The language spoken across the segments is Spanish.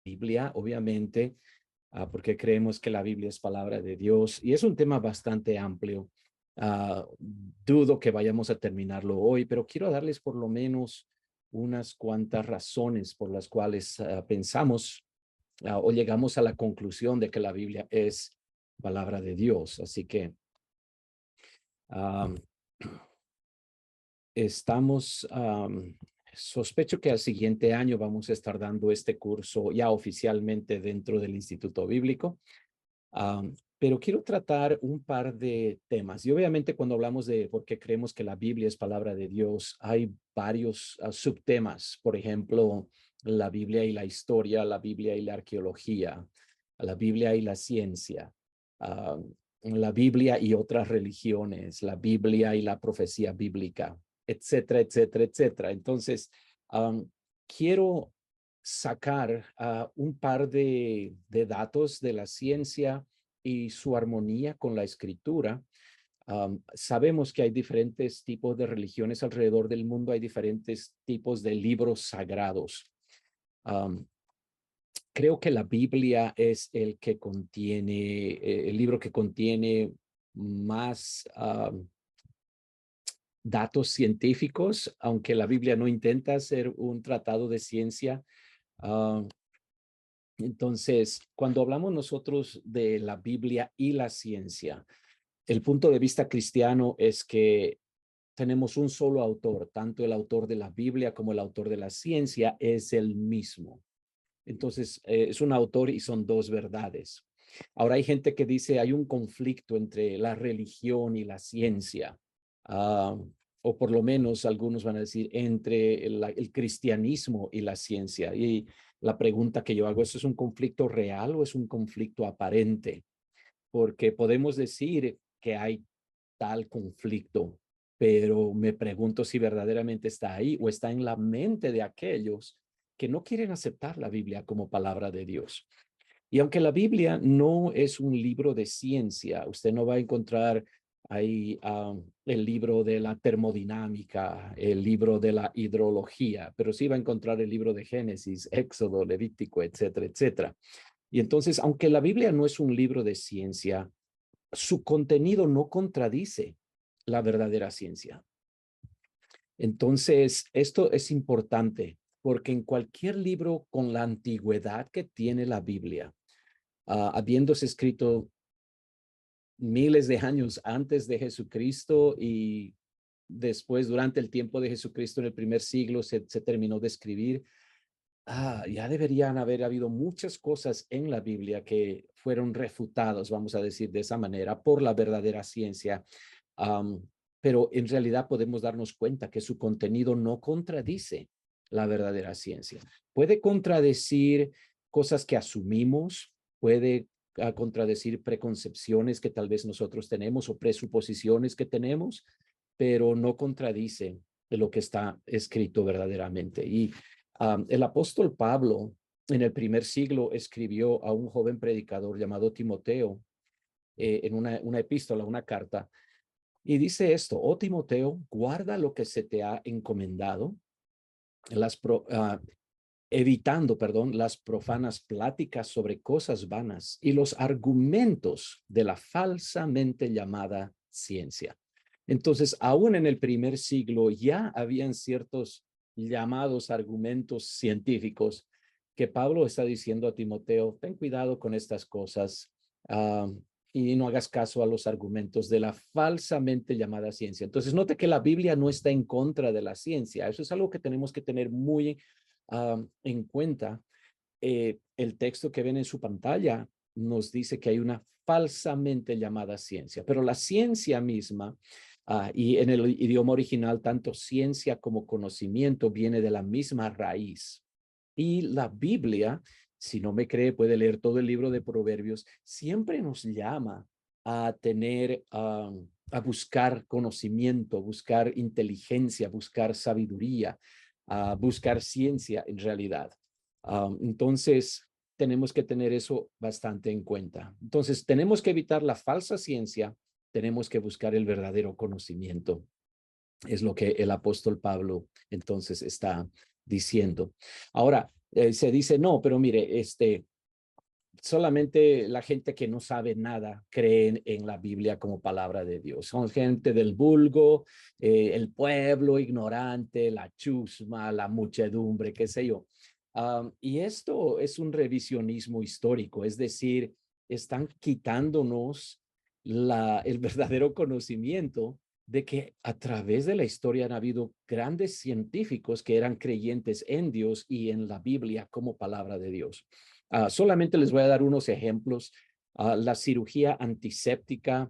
Biblia, obviamente, porque creemos que la Biblia es palabra de Dios y es un tema bastante amplio. Dudo que vayamos a terminarlo hoy, pero quiero darles por lo menos unas cuantas razones por las cuales pensamos o llegamos a la conclusión de que la Biblia es palabra de Dios. Así que um, estamos, sospecho que al siguiente año vamos a estar dando este curso ya oficialmente dentro del Instituto Bíblico. Pero quiero tratar un par de temas. Y obviamente cuando hablamos de por qué creemos que la Biblia es palabra de Dios, hay varios subtemas. Por ejemplo, la Biblia y la historia, la Biblia y la arqueología, la Biblia y la ciencia, la Biblia y otras religiones, la Biblia y la profecía bíblica, etcétera, etcétera, etcétera. Entonces, quiero sacar un par de datos de la ciencia y su armonía con la escritura. Sabemos que hay diferentes tipos de religiones alrededor del mundo, hay diferentes tipos de libros sagrados. Um, Creo que la Biblia es el que contiene, el libro que contiene más datos científicos, aunque la Biblia no intenta ser un tratado de ciencia. Uh, Entonces, cuando hablamos nosotros de la Biblia y la ciencia, el punto de vista cristiano es que tenemos un solo autor, tanto el autor de la Biblia como el autor de la ciencia es el mismo. Entonces, es un autor y son dos verdades. Ahora hay gente que dice hay un conflicto entre la religión y la ciencia, uh, o por lo menos algunos van a decir entre el cristianismo y la ciencia. Y la pregunta que yo hago, ¿eso es un conflicto real o es un conflicto aparente? Porque podemos decir que hay tal conflicto, pero me pregunto si verdaderamente está ahí o está en la mente de aquellos que no quieren aceptar la Biblia como palabra de Dios. Y aunque la Biblia no es un libro de ciencia, usted no va a encontrar ahí el libro de la termodinámica, el libro de la hidrología, pero sí va a encontrar el libro de Génesis, Éxodo, Levítico, etcétera, etcétera. Y entonces, aunque la Biblia no es un libro de ciencia, su contenido no contradice la verdadera ciencia. Entonces, esto es importante porque en cualquier libro con la antigüedad que tiene la Biblia, habiéndose escrito miles de años antes de Jesucristo y después, durante el tiempo de Jesucristo, en el primer siglo, se terminó de escribir. Ya deberían haber habido muchas cosas en la Biblia que fueron refutados, vamos a decir de esa manera, por la verdadera ciencia. Um, pero en realidad podemos darnos cuenta que su contenido no contradice la verdadera ciencia. Puede contradecir cosas que asumimos, puede contradecir preconcepciones que tal vez nosotros tenemos o presuposiciones que tenemos, pero no contradice de lo que está escrito verdaderamente. Y el apóstol Pablo en el primer siglo escribió a un joven predicador llamado Timoteo en una epístola, una carta, y dice esto: oh Timoteo, guarda lo que se te ha encomendado, las evitando, perdón, las profanas pláticas sobre cosas vanas y los argumentos de la falsamente llamada ciencia. Entonces, aún en el primer siglo ya habían ciertos llamados argumentos científicos que Pablo está diciendo a Timoteo: ten cuidado con estas cosas y no hagas caso a los argumentos de la falsamente llamada ciencia. Entonces, note que la Biblia no está en contra de la ciencia. Eso es algo que tenemos que tener muy en cuenta. El texto que ven en su pantalla nos dice que hay una falsamente llamada ciencia, pero la ciencia misma, y en el idioma original, tanto ciencia como conocimiento viene de la misma raíz. Y la Biblia, si no me cree, puede leer todo el libro de Proverbios, siempre nos llama a tener, a buscar conocimiento, buscar inteligencia, buscar sabiduría, a buscar ciencia en realidad. Entonces, tenemos que tener eso bastante en cuenta. Entonces, tenemos que evitar la falsa ciencia, tenemos que buscar el verdadero conocimiento. Es lo que el apóstol Pablo entonces está diciendo. Ahora, Se dice, no, pero mire, solamente la gente que no sabe nada cree en la Biblia como palabra de Dios. Son gente del vulgo, el pueblo ignorante, la chusma, la muchedumbre, qué sé yo. Y esto es un revisionismo histórico, es decir, están quitándonos el verdadero conocimiento de que a través de la historia han habido grandes científicos que eran creyentes en Dios y en la Biblia como palabra de Dios. Solamente les voy a dar unos ejemplos. La cirugía antiséptica,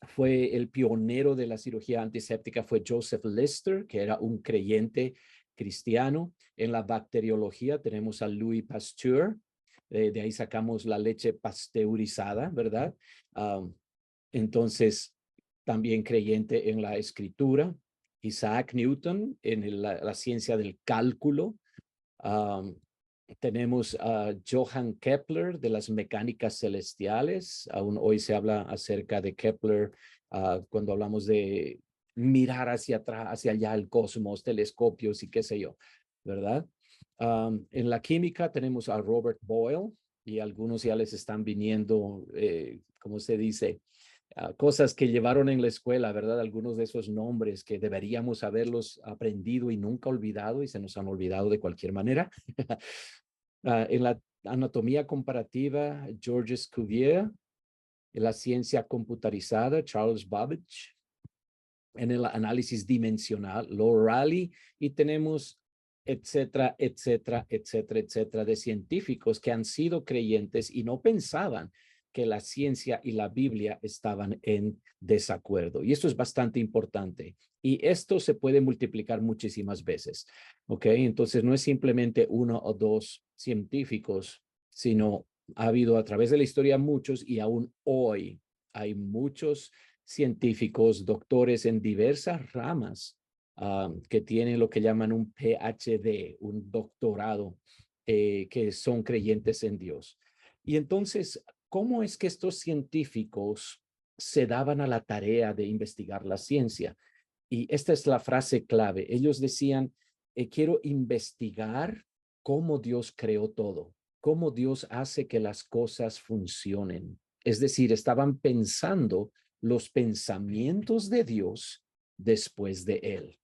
fue el pionero de la cirugía antiséptica, fue Joseph Lister, que era un creyente cristiano. En la bacteriología tenemos a Louis Pasteur, de ahí sacamos la leche pasteurizada, ¿verdad? Entonces, también creyente en la escritura. Isaac Newton en la ciencia del cálculo. Um, Tenemos a Johann Kepler de las mecánicas celestiales. Aún hoy se habla acerca de Kepler cuando hablamos de mirar hacia atrás, hacia allá el cosmos, telescopios y qué sé yo, ¿verdad? En la química tenemos a Robert Boyle y algunos ya les están viniendo, ¿cómo se dice? Cosas que llevaron en la escuela, ¿verdad? Algunos de esos nombres que deberíamos haberlos aprendido y nunca olvidado y se nos han olvidado de cualquier manera. En la anatomía comparativa, Georges Cuvier. En la ciencia computarizada, Charles Babbage. En el análisis dimensional, Lowell Rayleigh. Y tenemos etcétera, etcétera, etcétera, etcétera, de científicos que han sido creyentes y no pensaban que la ciencia y la Biblia estaban en desacuerdo. Y esto es bastante importante. Y esto se puede multiplicar muchísimas veces. ¿Ok? Entonces no es simplemente uno o dos científicos, sino ha habido a través de la historia muchos y aún hoy hay muchos científicos, doctores en diversas ramas que tienen lo que llaman un PhD, un doctorado, que son creyentes en Dios. Y entonces, ¿cómo es que estos científicos se daban a la tarea de investigar la ciencia? Y esta es la frase clave. Ellos decían, quiero investigar cómo Dios creó todo, cómo Dios hace que las cosas funcionen. Es decir, estaban pensando los pensamientos de Dios después de él,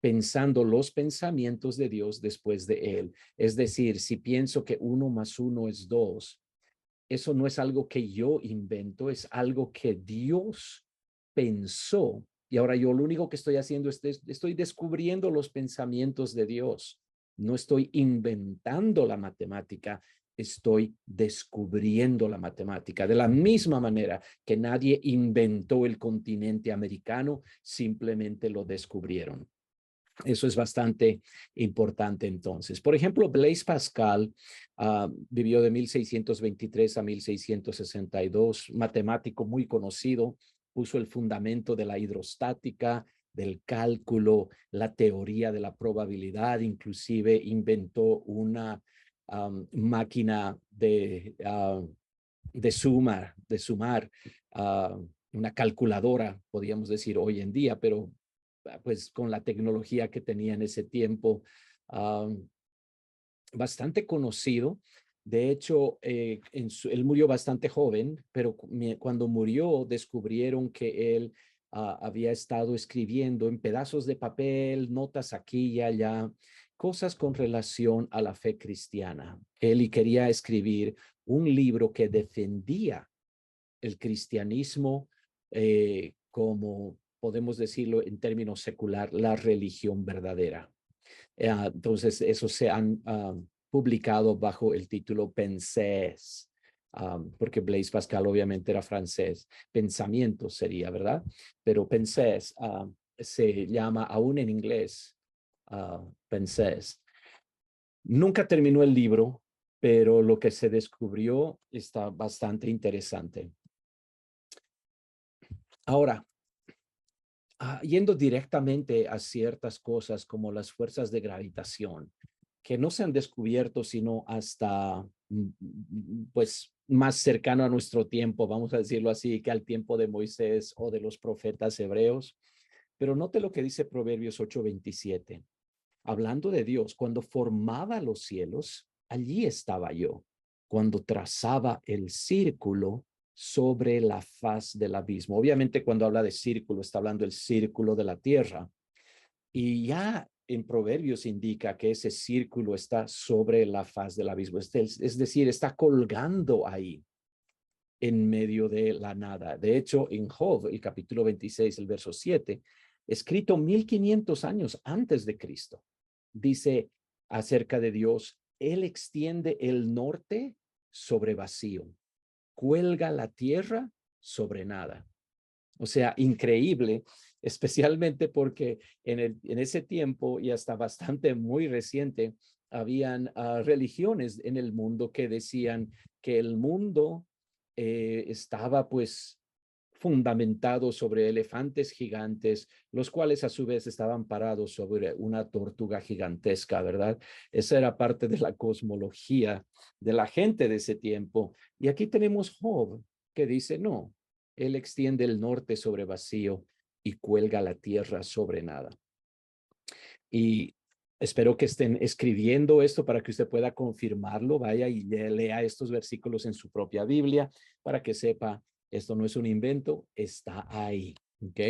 pensando los pensamientos de Dios después de él. Es decir, si pienso que 1 más 1 es 2, eso no es algo que yo invento, es algo que Dios pensó. Y ahora yo lo único que estoy haciendo es estoy descubriendo los pensamientos de Dios. No estoy inventando la matemática, estoy descubriendo la matemática. De la misma manera que nadie inventó el continente americano, simplemente lo descubrieron. Eso es bastante importante entonces. Por ejemplo, Blaise Pascal vivió de 1623 a 1662, matemático muy conocido, puso el fundamento de la hidrostática, del cálculo, la teoría de la probabilidad, inclusive inventó una máquina de sumar, una calculadora, podríamos decir hoy en día, pero pues con la tecnología que tenía en ese tiempo, bastante conocido. De hecho, él murió bastante joven, pero cuando murió descubrieron que él había estado escribiendo en pedazos de papel, notas aquí y allá, cosas con relación a la fe cristiana. Él quería escribir un libro que defendía el cristianismo como, podemos decirlo en términos secular, la religión verdadera. Entonces, eso se han publicado bajo el título Pensées, porque Blaise Pascal obviamente era francés. Pensamiento sería, ¿verdad? Pero Pensées se llama aún en inglés Pensées. Nunca terminó el libro, pero lo que se descubrió está bastante interesante. Ahora, yendo directamente a ciertas cosas como las fuerzas de gravitación, que no se han descubierto sino hasta pues más cercano a nuestro tiempo, vamos a decirlo así, que al tiempo de Moisés o de los profetas hebreos. Pero note lo que dice Proverbios 8:27. hablando de Dios, cuando formaba los cielos, allí estaba yo. Cuando trazaba el círculo sobre la faz del abismo. Obviamente, cuando habla de círculo, está hablando del círculo de la tierra. Y ya en Proverbios indica que ese círculo está sobre la faz del abismo. Es decir, está colgando ahí en medio de la nada. De hecho, en Job, el capítulo 26, el verso 7, escrito 1500 años antes de Cristo, dice acerca de Dios: Él extiende el norte sobre vacío, cuelga la tierra sobre nada. O sea, increíble, especialmente porque en ese tiempo y hasta bastante muy reciente, habían religiones en el mundo que decían que el mundo estaba pues fundamentado sobre elefantes gigantes, los cuales a su vez estaban parados sobre una tortuga gigantesca, ¿verdad? Esa era parte de la cosmología de la gente de ese tiempo. Y aquí tenemos Job, que dice: no, él extiende el norte sobre vacío y cuelga la tierra sobre nada. Y espero que estén escribiendo esto para que usted pueda confirmarlo. Vaya y lea estos versículos en su propia Biblia para que sepa, esto no es un invento, está ahí. ¿Ok?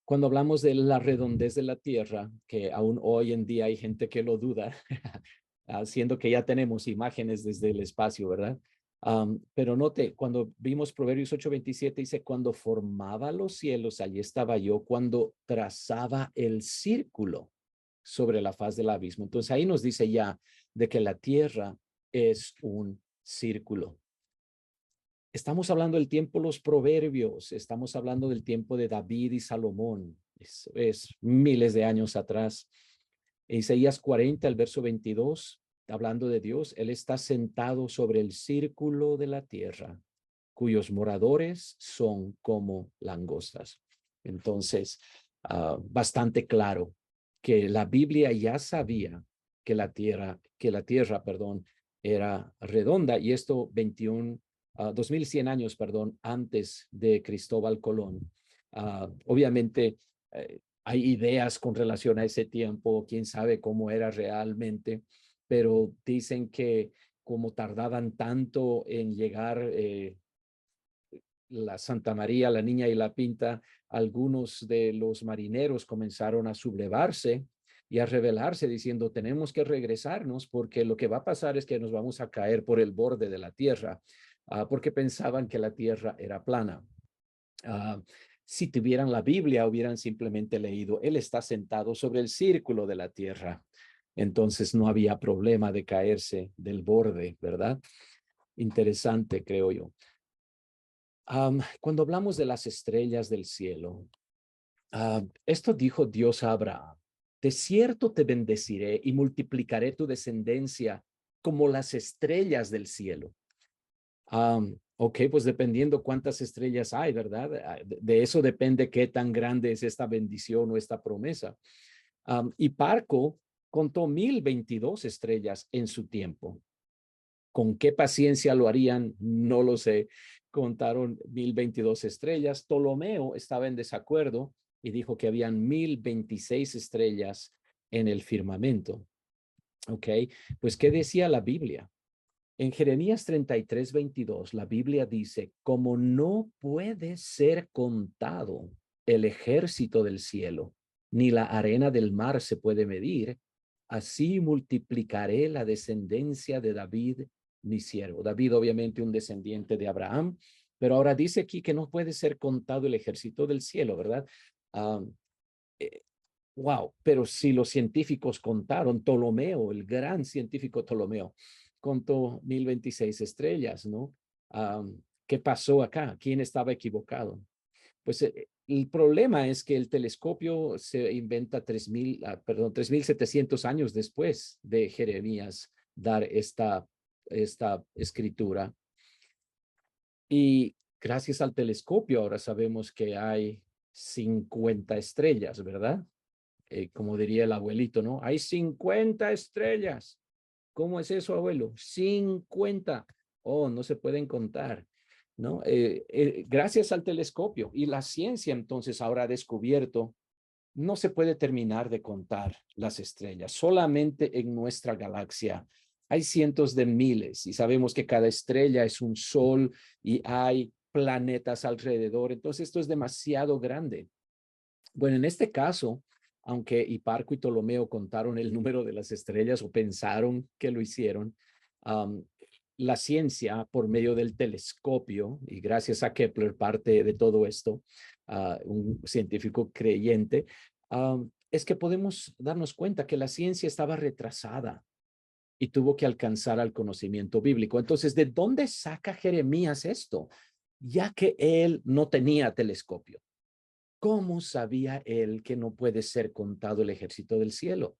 Cuando hablamos de la redondez de la tierra, que aún hoy en día hay gente que lo duda, siendo que ya tenemos imágenes desde el espacio, ¿verdad? Pero note, cuando vimos Proverbios 8:27, dice: cuando formaba los cielos, allí estaba yo, cuando trazaba el círculo sobre la faz del abismo. Entonces ahí nos dice ya de que la tierra es un círculo. Estamos hablando del tiempo de los proverbios, estamos hablando del tiempo de David y Salomón, es miles de años atrás. Isaías 40, el verso 22, hablando de Dios: Él está sentado sobre el círculo de la tierra, cuyos moradores son como langostas. Entonces, bastante claro que la Biblia ya sabía que la tierra, perdón, era redonda, y esto 2100 años, perdón, antes de Cristóbal Colón. Obviamente, hay ideas con relación a ese tiempo, quién sabe cómo era realmente, pero dicen que como tardaban tanto en llegar la Santa María, la Niña y la Pinta, algunos de los marineros comenzaron a sublevarse y a rebelarse diciendo: tenemos que regresarnos porque lo que va a pasar es que nos vamos a caer por el borde de la tierra, porque pensaban que la tierra era plana. Si tuvieran la Biblia, hubieran simplemente leído: Él está sentado sobre el círculo de la tierra. Entonces no había problema de caerse del borde, ¿verdad? Interesante, creo yo. Cuando hablamos de las estrellas del cielo, esto dijo Dios a Abraham: de cierto te bendeciré y multiplicaré tu descendencia como las estrellas del cielo. Ok, pues dependiendo cuántas estrellas hay, ¿verdad? De eso depende qué tan grande es esta bendición o esta promesa. Y Parco contó 1022 estrellas en su tiempo. ¿Con qué paciencia lo harían? No lo sé. Contaron 1022 estrellas. Ptolomeo estaba en desacuerdo y dijo que habían 1026 estrellas en el firmamento. Ok, pues ¿qué decía la Biblia? En Jeremías 33:22, la Biblia dice: como no puede ser contado el ejército del cielo, ni la arena del mar se puede medir, así multiplicaré la descendencia de David, mi siervo. David, obviamente, un descendiente de Abraham, pero ahora dice aquí que no puede ser contado el ejército del cielo, ¿verdad? Um, wow, pero si los científicos contaron, Ptolomeo, el gran científico Ptolomeo, contó 1026 estrellas, ¿no? ¿Qué pasó acá? ¿Quién estaba equivocado? Pues el problema es que el telescopio se inventa 3700 años después de Jeremías dar esta escritura. Y gracias al telescopio ahora sabemos que hay 50 estrellas, ¿verdad? Como diría el abuelito, ¿no? Hay 50 estrellas. ¿Cómo es eso, abuelo? 50. Oh, no se pueden contar, ¿no? Gracias al telescopio y la ciencia entonces ahora ha descubierto no se puede terminar de contar las estrellas. Solamente en nuestra galaxia hay cientos de miles y sabemos que cada estrella es un sol y hay planetas alrededor. Entonces, esto es demasiado grande. Bueno, en este caso, aunque Hiparco y Ptolomeo contaron el número de las estrellas o pensaron que lo hicieron, um, la ciencia por medio del telescopio, y gracias a Kepler, parte de todo esto, un científico creyente, es que podemos darnos cuenta que la ciencia estaba retrasada y tuvo que alcanzar al conocimiento bíblico. Entonces, ¿de dónde saca Jeremías esto? Ya que él no tenía telescopio. ¿Cómo sabía él que no puede ser contado el ejército del cielo?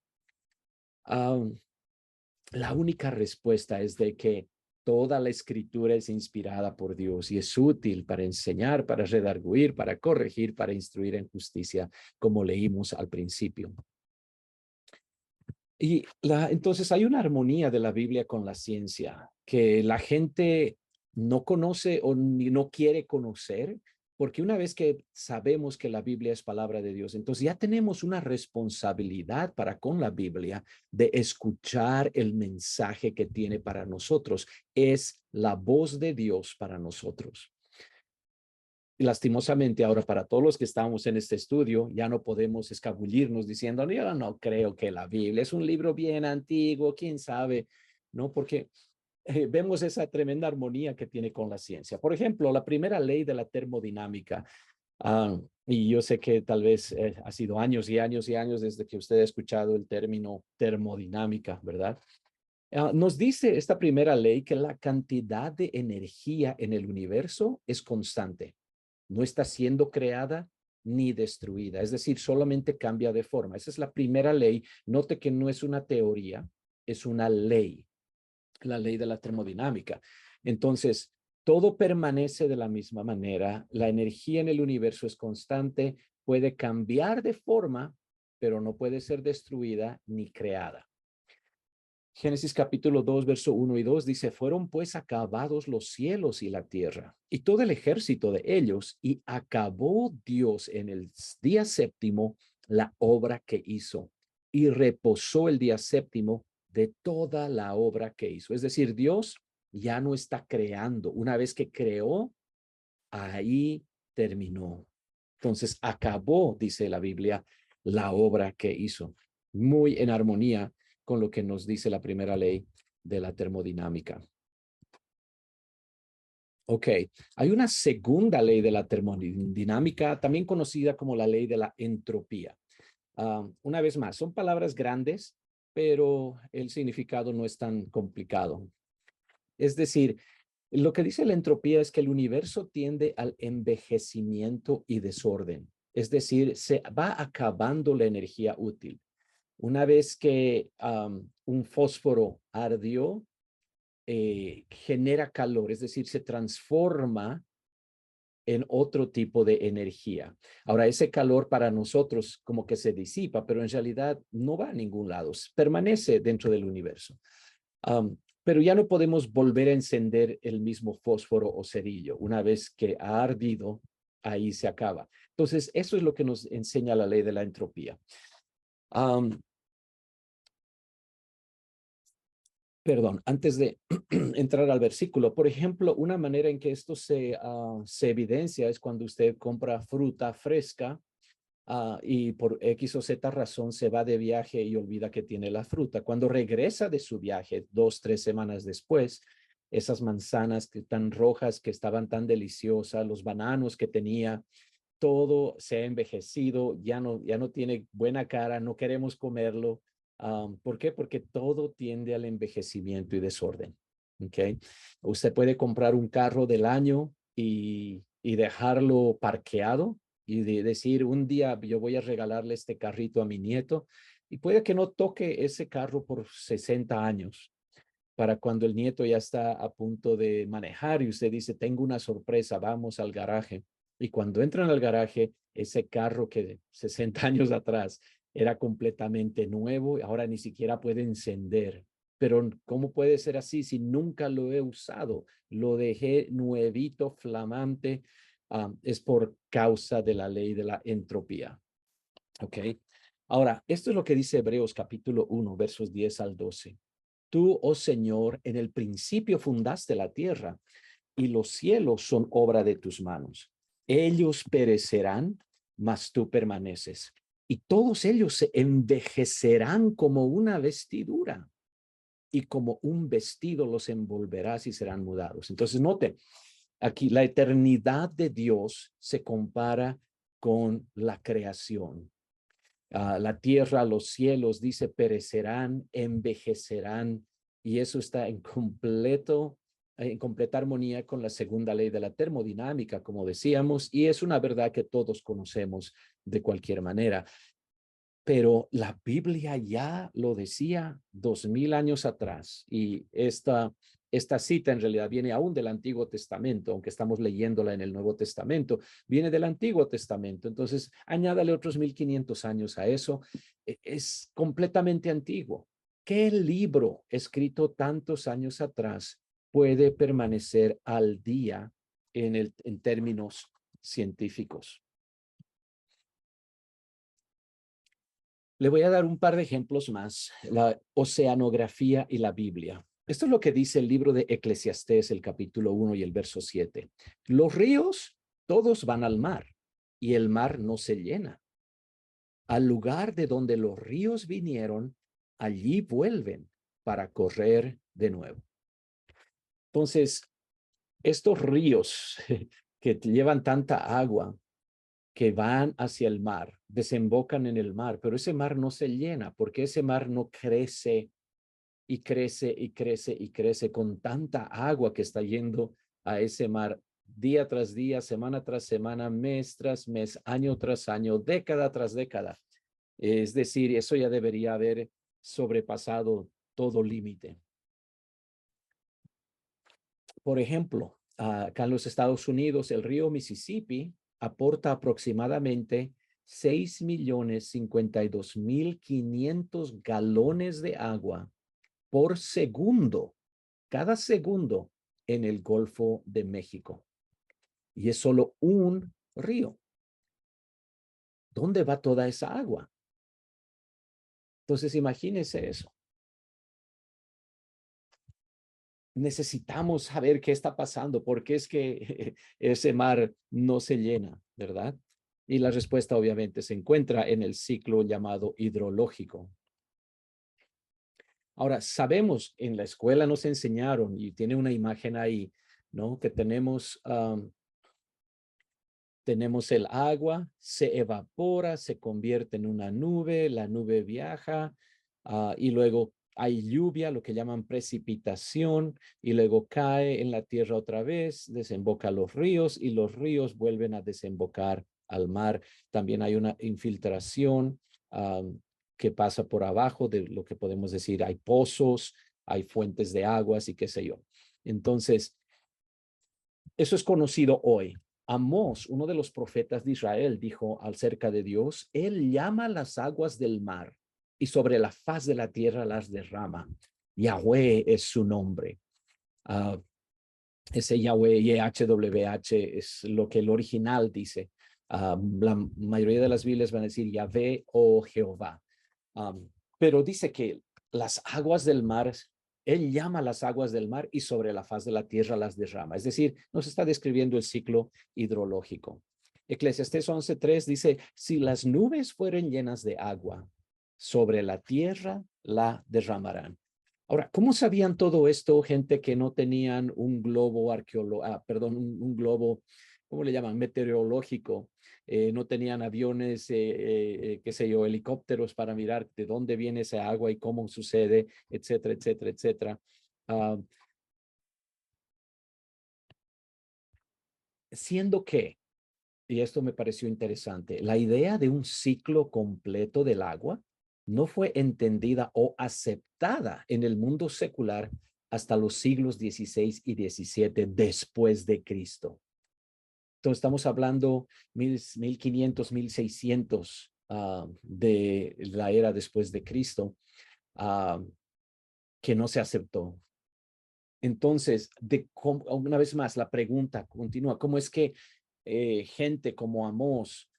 Um, la única respuesta es de que toda la escritura es inspirada por Dios y es útil para enseñar, para redarguir, para corregir, para instruir en justicia, como leímos al principio. Y entonces hay una armonía de la Biblia con la ciencia que la gente no conoce o ni no quiere conocer, porque una vez que sabemos que la Biblia es palabra de Dios, entonces ya tenemos una responsabilidad para con la Biblia de escuchar el mensaje que tiene para nosotros. Es la voz de Dios para nosotros. Y lastimosamente ahora para todos los que estamos en este estudio ya no podemos escabullirnos diciendo, yo no creo que la Biblia es un libro bien antiguo, quién sabe, ¿no? Porque vemos esa tremenda armonía que tiene con la ciencia. Por ejemplo, la primera ley de la termodinámica, y yo sé que tal vez ha sido años y años y años desde que usted ha escuchado el término termodinámica, ¿verdad? Nos dice esta primera ley que la cantidad de energía en el universo es constante. No está siendo creada ni destruida. Es decir, solamente cambia de forma. Esa es la primera ley. Note que no es una teoría, es una ley, la ley de la termodinámica. Entonces, todo permanece de la misma manera. La energía en el universo es constante, puede cambiar de forma, pero no puede ser destruida ni creada. Génesis capítulo 2, verso 1 y 2 dice, fueron pues acabados los cielos y la tierra y todo el ejército de ellos, y acabó Dios en el día séptimo la obra que hizo y reposó el día séptimo de toda la obra que hizo. Es decir, Dios ya no está creando. Una vez que creó, ahí terminó. Entonces acabó, dice la Biblia, la obra que hizo. Muy en armonía con lo que nos dice la primera ley de la termodinámica. Ok, hay una segunda ley de la termodinámica, también conocida como la ley de la entropía. Una vez más, son palabras grandes, pero el significado no es tan complicado. Es decir, lo que dice la entropía es que el universo tiende al envejecimiento y desorden. Es decir, se va acabando la energía útil. Una vez que un fósforo ardió, genera calor, es decir, se transforma en otro tipo de energía. Ahora, ese calor para nosotros como que se disipa, pero en realidad no va a ningún lado, permanece dentro del universo. Pero ya no podemos volver a encender el mismo fósforo o cerillo. Una vez que ha ardido, ahí se acaba. Entonces, eso es lo que nos enseña la ley de la entropía. Perdón, antes de entrar al versículo, por ejemplo, una manera en que esto se evidencia es cuando usted compra fruta fresca y por X o Z razón se va de viaje y olvida que tiene la fruta. Cuando regresa de su viaje, 2, 3 semanas después, esas manzanas que tan rojas, que estaban tan deliciosas, los bananos que tenía, todo se ha envejecido, ya no tiene buena cara, no queremos comerlo. ¿Por qué? Porque todo tiende al envejecimiento y desorden. ¿Okay? Usted puede comprar un carro del año y dejarlo parqueado y decir, un día yo voy a regalarle este carrito a mi nieto, y puede que no toque ese carro por 60 años. Para cuando el nieto ya está a punto de manejar y usted dice, tengo una sorpresa, vamos al garaje. Y cuando entran al garaje, ese carro que 60 años atrás era completamente nuevo, ahora ni siquiera puede encender. Pero ¿cómo puede ser así si nunca lo he usado? Lo dejé nuevito, flamante. Es por causa de la ley de la entropía. ¿Ok? Ahora, esto es lo que dice Hebreos capítulo 1, versos 10 al 12. Tú, oh Señor, en el principio fundaste la tierra y los cielos son obra de tus manos. Ellos perecerán, mas tú permaneces. Y todos ellos se envejecerán como una vestidura y como un vestido los envolverás y serán mudados. Entonces, note, aquí la eternidad de Dios se compara con la creación. La tierra, los cielos, dice, perecerán, envejecerán, y eso está en completa armonía con la segunda ley de la termodinámica, como decíamos, y es una verdad que todos conocemos de cualquier manera. Pero la Biblia ya lo decía 2000 años atrás, y esta cita en realidad viene aún del Antiguo Testamento, aunque estamos leyéndola en el Nuevo Testamento, viene del Antiguo Testamento. Entonces, añádale otros 1500 años a eso. Es completamente antiguo. ¿Qué libro escrito tantos años atrás puede permanecer al día en términos científicos? Le voy a dar un par de ejemplos más. La oceanografía y la Biblia. Esto es lo que dice el libro de Eclesiastés, el capítulo 1 y el verso 7. Los ríos, todos van al mar, y el mar no se llena. Al lugar de donde los ríos vinieron, allí vuelven para correr de nuevo. Entonces, estos ríos que llevan tanta agua, que van hacia el mar, desembocan en el mar, pero ese mar no se llena porque ese mar no crece y crece y crece y crece con tanta agua que está yendo a ese mar día tras día, semana tras semana, mes tras mes, año tras año, década tras década. Es decir, eso ya debería haber sobrepasado todo límite. Por ejemplo, acá en los Estados Unidos, el río Mississippi aporta aproximadamente 6.052.500 galones de agua por segundo, cada segundo en el Golfo de México. Y es solo un río. ¿Dónde va toda esa agua? Entonces, imagínense eso. Necesitamos saber qué está pasando, porque es que ese mar no se llena, ¿verdad? Y la respuesta obviamente se encuentra en el ciclo llamado hidrológico. Ahora, sabemos, en la escuela nos enseñaron, y tiene una imagen ahí, ¿no? Que tenemos el agua, se evapora, se convierte en una nube, la nube viaja, y luego hay lluvia, lo que llaman precipitación, y luego cae en la tierra otra vez, desemboca a los ríos y los ríos vuelven a desembocar al mar. También hay una infiltración que pasa por abajo de lo que podemos decir, hay pozos, hay fuentes de aguas y qué sé yo. Entonces, eso es conocido hoy. Amós, uno de los profetas de Israel, dijo acerca de Dios, Él llama las aguas del mar y sobre la faz de la tierra las derrama. Yahweh es su nombre. Ese Yahweh, YHWH, es lo que el original dice. La mayoría de las Biblias van a decir Yahvé o Jehová. Pero dice que las aguas del mar, él llama las aguas del mar y sobre la faz de la tierra las derrama. Es decir, nos está describiendo el ciclo hidrológico. Eclesiastés 11:3 dice, si las nubes fueren llenas de agua, sobre la tierra la derramarán. Ahora, ¿cómo sabían todo esto gente que no tenían un globo perdón, un globo, ¿cómo le llaman? Meteorológico. No tenían aviones, qué sé yo, helicópteros para mirar de dónde viene esa agua y cómo sucede, etcétera, etcétera, etcétera. Ah, Siendo que, y esto me pareció interesante, la idea de un ciclo completo del agua no fue entendida o aceptada en el mundo secular hasta los siglos XVI y XVII después de Cristo. Entonces estamos hablando 1500, 1600 de la era después de Cristo, uh, que no se aceptó. Entonces, una vez más, la pregunta continúa, ¿cómo es que gente como Amós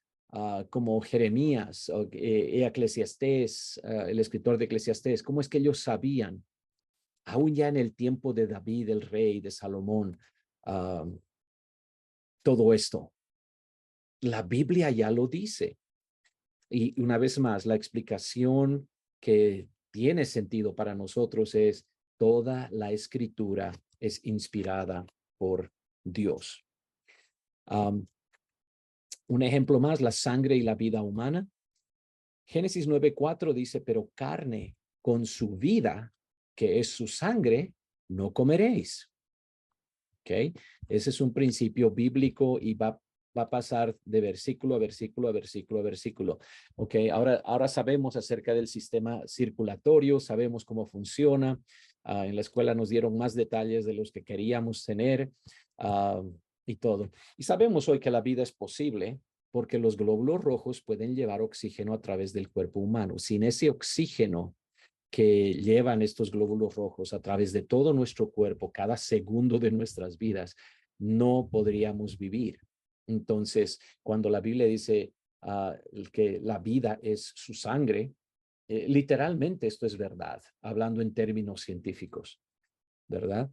como Jeremías, Eclesiastés, el escritor de Eclesiastés, cómo es que ellos sabían, aún ya en el tiempo de David, el rey, de Salomón, todo esto. La Biblia ya lo dice. Y una vez más, la explicación que tiene sentido para nosotros es toda la escritura es inspirada por Dios. Un ejemplo más, la sangre y la vida humana. Génesis 9:4 dice, pero carne con su vida, que es su sangre, no comeréis. ¿Ok? Ese es un principio bíblico y va a pasar de versículo a versículo a versículo a versículo. ¿Ok? Ahora sabemos acerca del sistema circulatorio, sabemos cómo funciona. En la escuela nos dieron más detalles de los que queríamos tener y todo. Y sabemos hoy que la vida es posible porque los glóbulos rojos pueden llevar oxígeno a través del cuerpo humano. Sin ese oxígeno que llevan estos glóbulos rojos a través de todo nuestro cuerpo, cada segundo de nuestras vidas, no podríamos vivir. Entonces, cuando la Biblia dice que la vida es su sangre, literalmente esto es verdad, hablando en términos científicos, ¿verdad?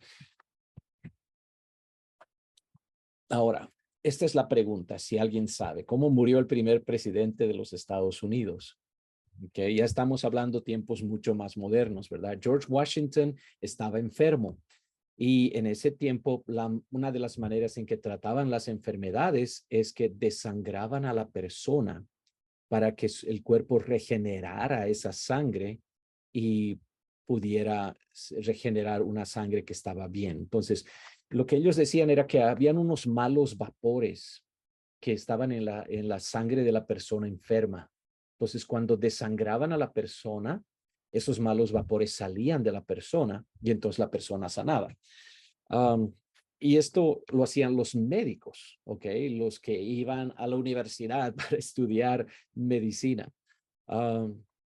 Ahora, esta es la pregunta, si alguien sabe, ¿cómo murió el primer presidente de los Estados Unidos? Okay, ya estamos hablando tiempos mucho más modernos, ¿verdad? George Washington estaba enfermo y en ese tiempo una de las maneras en que trataban las enfermedades es que desangraban a la persona para que el cuerpo regenerara esa sangre y pudiera regenerar una sangre que estaba bien. Entonces, lo que ellos decían era que habían unos malos vapores que estaban en la sangre de la persona enferma. Entonces, cuando desangraban a la persona, esos malos vapores salían de la persona y entonces la persona sanaba. Y esto lo hacían los médicos, ¿ok? Los que iban a la universidad para estudiar medicina.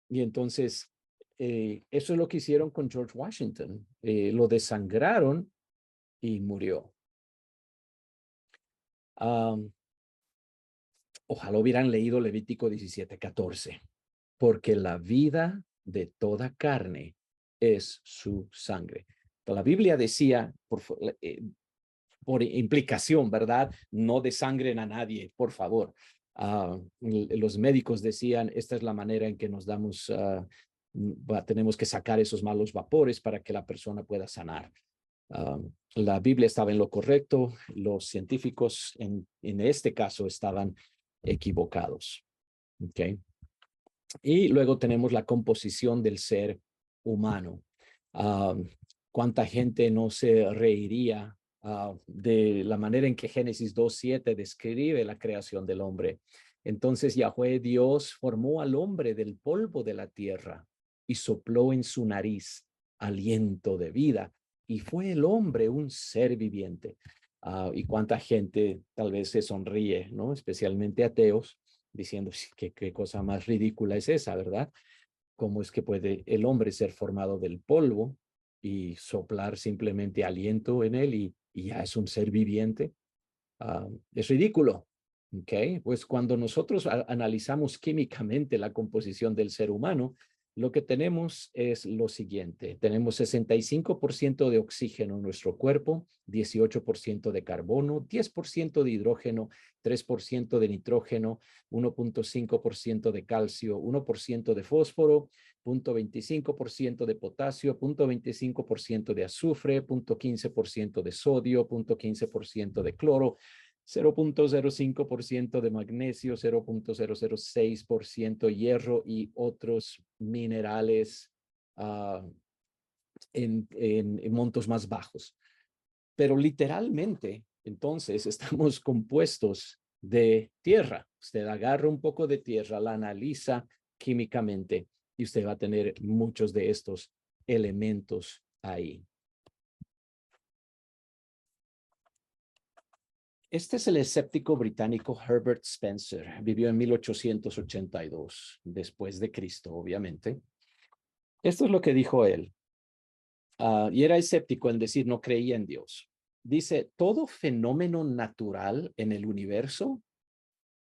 Y entonces, eso es lo que hicieron con George Washington. Lo desangraron y murió. Ojalá hubieran leído Levítico 17:14, porque la vida de toda carne es su sangre. La Biblia decía, por implicación, ¿verdad? No desangren a nadie, por favor. Los médicos decían, esta es la manera en que nos damos, tenemos que sacar esos malos vapores para que la persona pueda sanar. La Biblia estaba en lo correcto, los científicos en este caso estaban equivocados. ¿Okay? Y luego tenemos la composición del ser humano. ¿Cuánta gente no se reiría de la manera en que Génesis 2:7 describe la creación del hombre? Entonces Yahweh Dios formó al hombre del polvo de la tierra y sopló en su nariz aliento de vida, y fue el hombre un ser viviente. Y cuánta gente tal vez se sonríe, ¿no? Especialmente ateos, diciendo qué cosa más ridícula es esa, ¿verdad? ¿Cómo es que puede el hombre ser formado del polvo y soplar simplemente aliento en él y ya es un ser viviente? Es ridículo. ¿Okay? Pues cuando nosotros analizamos químicamente la composición del ser humano, lo que tenemos es lo siguiente. Tenemos 65% de oxígeno en nuestro cuerpo, 18% de carbono, 10% de hidrógeno, 3% de nitrógeno, 1.5% de calcio, 1% de fósforo, 0.25% de potasio, 0.25% de azufre, 0.15% de sodio, 0.15% de cloro, 0.05% de magnesio, 0.006% hierro y otros minerales en montos más bajos. Pero literalmente, entonces, estamos compuestos de tierra. Usted agarra un poco de tierra, la analiza químicamente y usted va a tener muchos de estos elementos ahí. Este es el escéptico británico Herbert Spencer. Vivió en 1882, después de Cristo, obviamente. Esto es lo que dijo él. Y era escéptico en decir no creía en Dios. Dice, todo fenómeno natural en el universo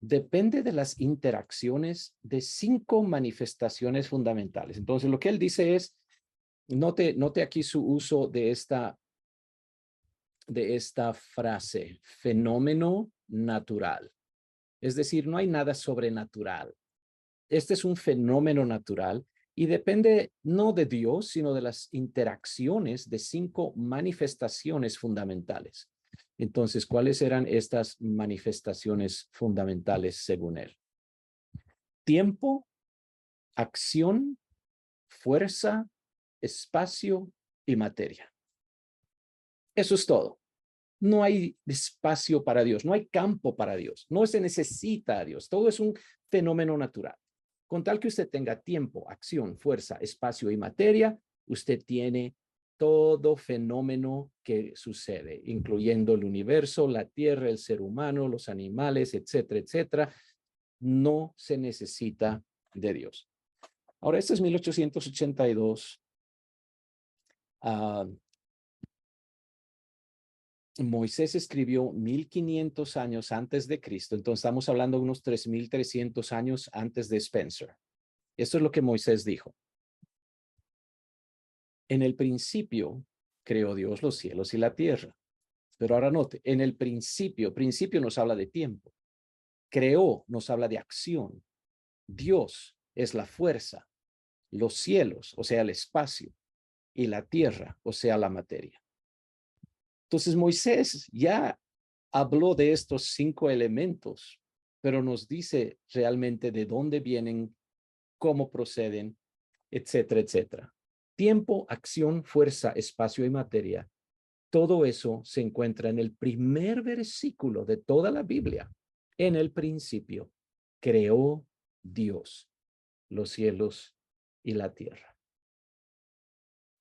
depende de las interacciones de 5 manifestaciones fundamentales. Entonces, lo que él dice es, note aquí su uso de esta frase, fenómeno natural. Es decir, no hay nada sobrenatural. Este es un fenómeno natural y depende no de Dios, sino de las interacciones de 5 manifestaciones fundamentales. Entonces, ¿cuáles eran estas manifestaciones fundamentales según él? Tiempo, acción, fuerza, espacio y materia. Eso es todo. No hay espacio para Dios, no hay campo para Dios, no se necesita a Dios. Todo es un fenómeno natural. Con tal que usted tenga tiempo, acción, fuerza, espacio y materia, usted tiene todo fenómeno que sucede, incluyendo el universo, la tierra, el ser humano, los animales, etcétera, etcétera. No se necesita de Dios. Ahora, este es 1882. Moisés escribió 1500 años antes de Cristo, entonces estamos hablando de unos 3300 años antes de Spencer. Esto es lo que Moisés dijo. En el principio creó Dios los cielos y la tierra. Pero ahora note, en el principio nos habla de tiempo. Creó nos habla de acción. Dios es la fuerza, los cielos, o sea, el espacio, y la tierra, o sea, la materia. Entonces Moisés ya habló de estos 5 elementos, pero nos dice realmente de dónde vienen, cómo proceden, etcétera, etcétera. Tiempo, acción, fuerza, espacio y materia. Todo eso se encuentra en el primer versículo de toda la Biblia. En el principio creó Dios los cielos y la tierra.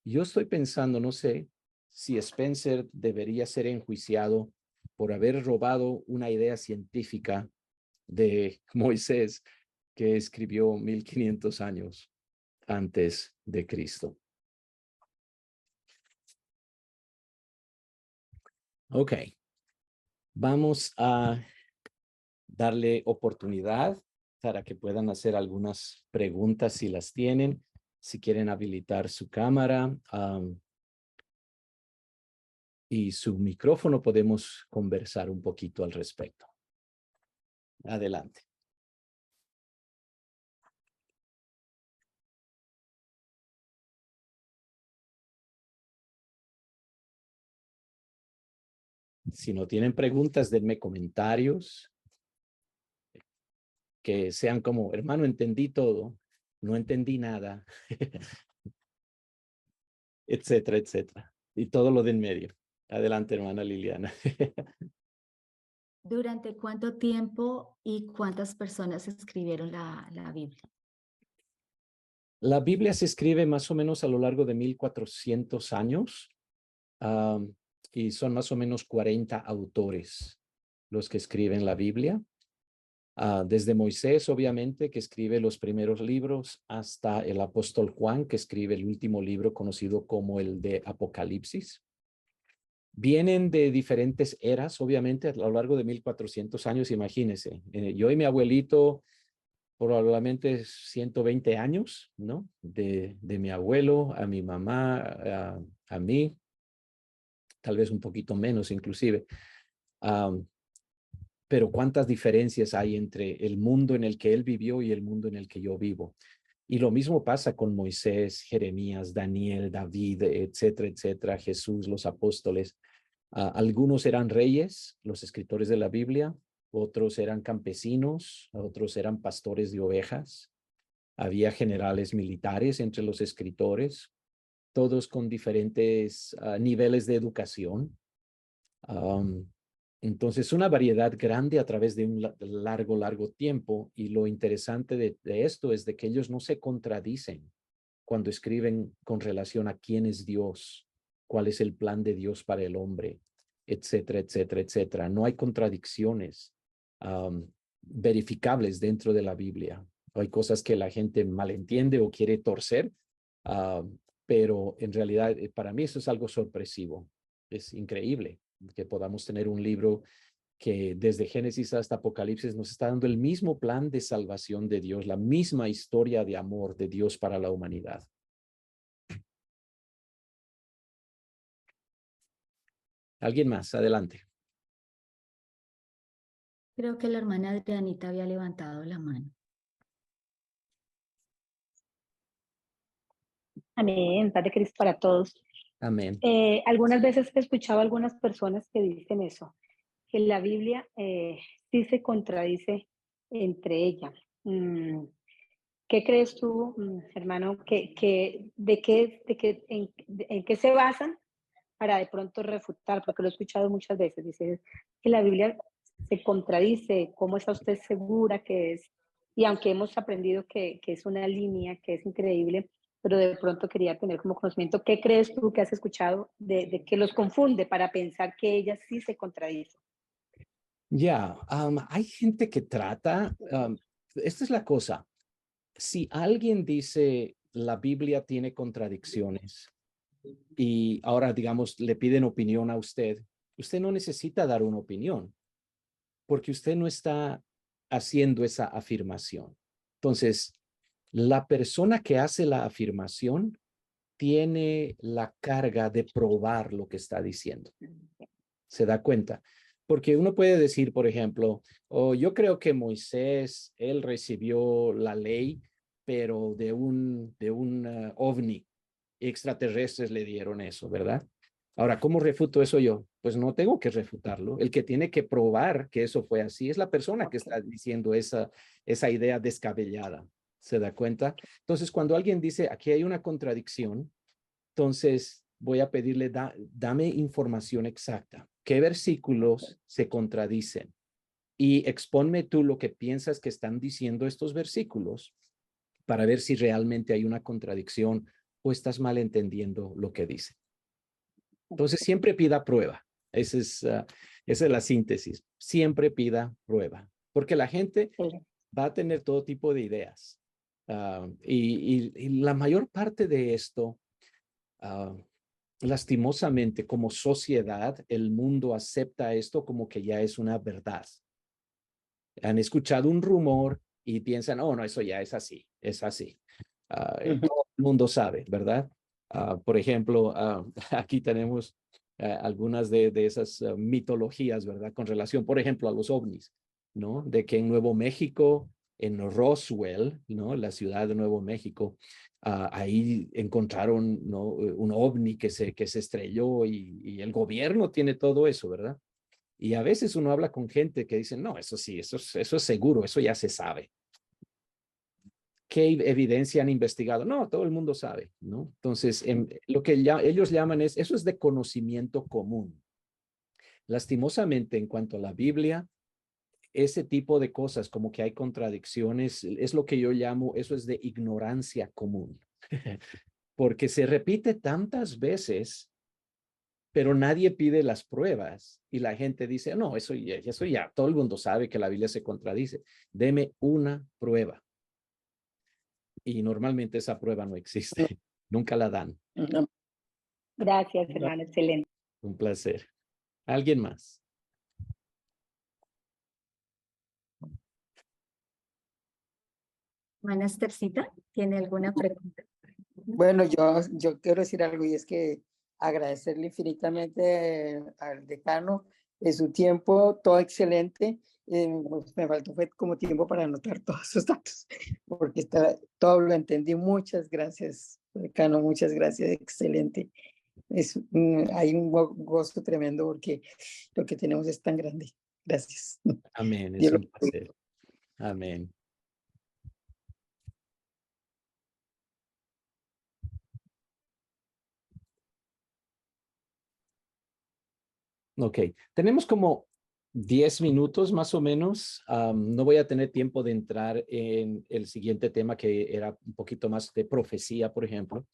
Yo estoy pensando, no sé si Spencer debería ser enjuiciado por haber robado una idea científica de Moisés que escribió 1500 años antes de Cristo. Ok, vamos a darle oportunidad para que puedan hacer algunas preguntas si las tienen, si quieren habilitar su cámara y su micrófono, podemos conversar un poquito al respecto. Adelante. Si no tienen preguntas, denme comentarios que sean como, hermano, entendí todo, no entendí nada, etcétera, etcétera. Y todo lo de en medio. Adelante, hermana Liliana. ¿Durante cuánto tiempo y cuántas personas escribieron la Biblia? La Biblia se escribe más o menos a lo largo de 1400 años y son más o menos 40 autores los que escriben la Biblia. Desde Moisés, obviamente, que escribe los primeros libros, hasta el apóstol Juan, que escribe el último libro conocido como el de Apocalipsis. Vienen de diferentes eras, obviamente, a lo largo de 1400 años, imagínense. Yo y mi abuelito, probablemente 120 años, ¿no? De mi abuelo a mi mamá, a mí, tal vez un poquito menos inclusive. Pero cuántas diferencias hay entre el mundo en el que él vivió y el mundo en el que yo vivo. Y lo mismo pasa con Moisés, Jeremías, Daniel, David, etcétera, etcétera, Jesús, los apóstoles. Algunos eran reyes, los escritores de la Biblia, otros eran campesinos, otros eran pastores de ovejas. Había generales militares entre los escritores, todos con diferentes niveles de educación. Entonces, una variedad grande a través de un largo tiempo. Y lo interesante de esto es de que ellos no se contradicen cuando escriben con relación a quién es Dios, cuál es el plan de Dios para el hombre, etcétera, etcétera, etcétera. No hay contradicciones verificables dentro de la Biblia. Hay cosas que la gente malentiende o quiere torcer, pero en realidad para mí eso es algo sorpresivo. Es increíble que podamos tener un libro que desde Génesis hasta Apocalipsis nos está dando el mismo plan de salvación de Dios, la misma historia de amor de Dios para la humanidad. ¿Alguien más? Adelante. Creo que la hermana Adrianita había levantado la mano. Amén, paz de Cristo para todos. Amén. Algunas veces he escuchado a algunas personas que dicen eso, que la Biblia sí se contradice entre ella. ¿Qué crees tú, hermano, en qué se basan para de pronto refutar? Porque lo he escuchado muchas veces, dice que la Biblia se contradice, ¿cómo está usted segura que es? Y aunque hemos aprendido que es una línea, que es increíble, pero de pronto quería tener como conocimiento, ¿qué crees tú que has escuchado de que los confunde para pensar que ella sí se contradice? Hay gente que trata, esta es la cosa, si alguien dice la Biblia tiene contradicciones y ahora, digamos, le piden opinión a usted, usted no necesita dar una opinión porque usted no está haciendo esa afirmación. Entonces, la persona que hace la afirmación tiene la carga de probar lo que está diciendo. ¿Se da cuenta? Porque uno puede decir, por ejemplo, yo creo que Moisés, él recibió la ley, pero de un ovni. Extraterrestres le dieron eso, ¿verdad? Ahora, ¿cómo refuto eso yo? Pues no tengo que refutarlo. El que tiene que probar que eso fue así es la persona que está diciendo esa idea descabellada. ¿Se da cuenta? Entonces, cuando alguien dice, aquí hay una contradicción, entonces voy a pedirle, dame información exacta. ¿Qué versículos se contradicen? Y exponme tú lo que piensas que están diciendo estos versículos para ver si realmente hay una contradicción o estás malentendiendo lo que dice. Entonces, siempre pida prueba. Esa es la síntesis. Siempre pida prueba, porque la gente va a tener todo tipo de ideas. Y la mayor parte de esto, lastimosamente, como sociedad, el mundo acepta esto como que ya es una verdad. Han escuchado un rumor y piensan, oh, no, eso ya es así, es así. Todo el mundo sabe, ¿verdad? Por ejemplo, aquí tenemos algunas de esas mitologías, ¿verdad? Con relación, por ejemplo, a los ovnis, ¿no? De que en Nuevo México, en Roswell, ¿no? La ciudad de Nuevo México, ahí encontraron, ¿no? Un ovni que se estrelló y el gobierno tiene todo eso, ¿verdad? Y a veces uno habla con gente que dice, no, eso sí, eso es seguro, eso ya se sabe. ¿Qué evidencia han investigado? No, todo el mundo sabe, ¿no? Entonces, lo que ellos llaman eso es de conocimiento común. Lastimosamente, en cuanto a la Biblia, ese tipo de cosas, como que hay contradicciones, es lo que yo llamo, eso es de ignorancia común. Porque se repite tantas veces, pero nadie pide las pruebas y la gente dice, no, eso ya, todo el mundo sabe que la Biblia se contradice. Deme una prueba. Y normalmente esa prueba no existe. Nunca la dan. Gracias, hermano, excelente. Un placer. ¿Alguien más? Hermana Estercita, ¿tiene alguna pregunta? Bueno, yo quiero decir algo y es que agradecerle infinitamente al decano de su tiempo, todo excelente. Me faltó fue como tiempo para anotar todos sus datos, porque todo lo entendí. Muchas gracias, decano, muchas gracias, excelente. Hay un gozo tremendo porque lo que tenemos es tan grande. Gracias. Amén. Es Dios lo un placer. Amén. Ok, tenemos como 10 minutos más o menos. No voy a tener tiempo de entrar en el siguiente tema que era un poquito más de profecía, por ejemplo.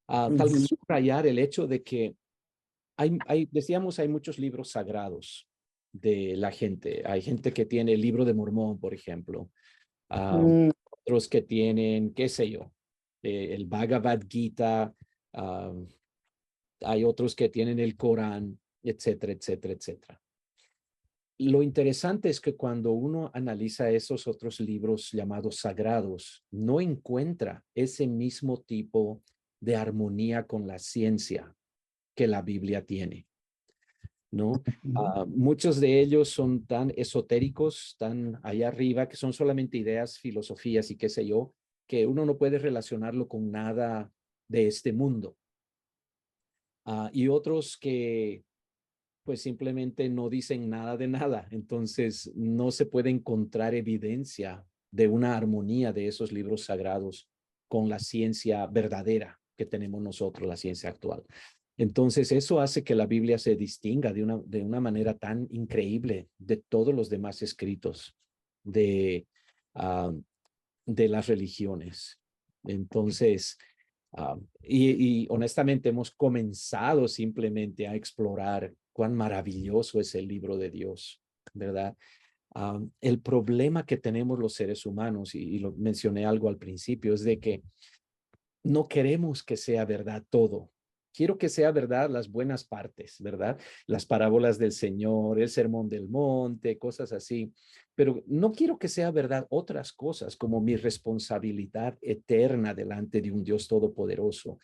Tal vez subrayar el hecho de que decíamos, hay muchos libros sagrados de la gente. Hay gente que tiene el libro de Mormón, por ejemplo. Mm, Otros que tienen, qué sé yo, el Bhagavad Gita. Hay otros que tienen el Corán, etcétera, etcétera, etcétera. lo interesante es que cuando uno analiza esos otros libros llamados sagrados, no encuentra ese mismo tipo de armonía con la ciencia que la Biblia tiene, ¿no? Muchos de ellos son tan esotéricos, tan allá arriba, que son solamente ideas, filosofías y qué sé yo, que uno no puede relacionarlo con nada de este mundo. Y otros que pues simplemente no dicen nada de nada. Entonces no se puede encontrar evidencia de una armonía de esos libros sagrados con la ciencia verdadera que tenemos nosotros, la ciencia actual. Entonces eso hace que la Biblia se distinga de una manera tan increíble de todos los demás escritos de, uh, de las religiones. Entonces, y honestamente hemos comenzado simplemente a explorar cuán maravilloso es el libro de Dios, ¿verdad? El problema que tenemos los seres humanos, y lo mencioné algo al principio, es de que no queremos que sea verdad todo. Quiero que sea verdad las buenas partes, ¿verdad? Las parábolas del Señor, el sermón del monte, cosas así. Pero no quiero que sea verdad otras cosas como mi responsabilidad eterna delante de un Dios todopoderoso.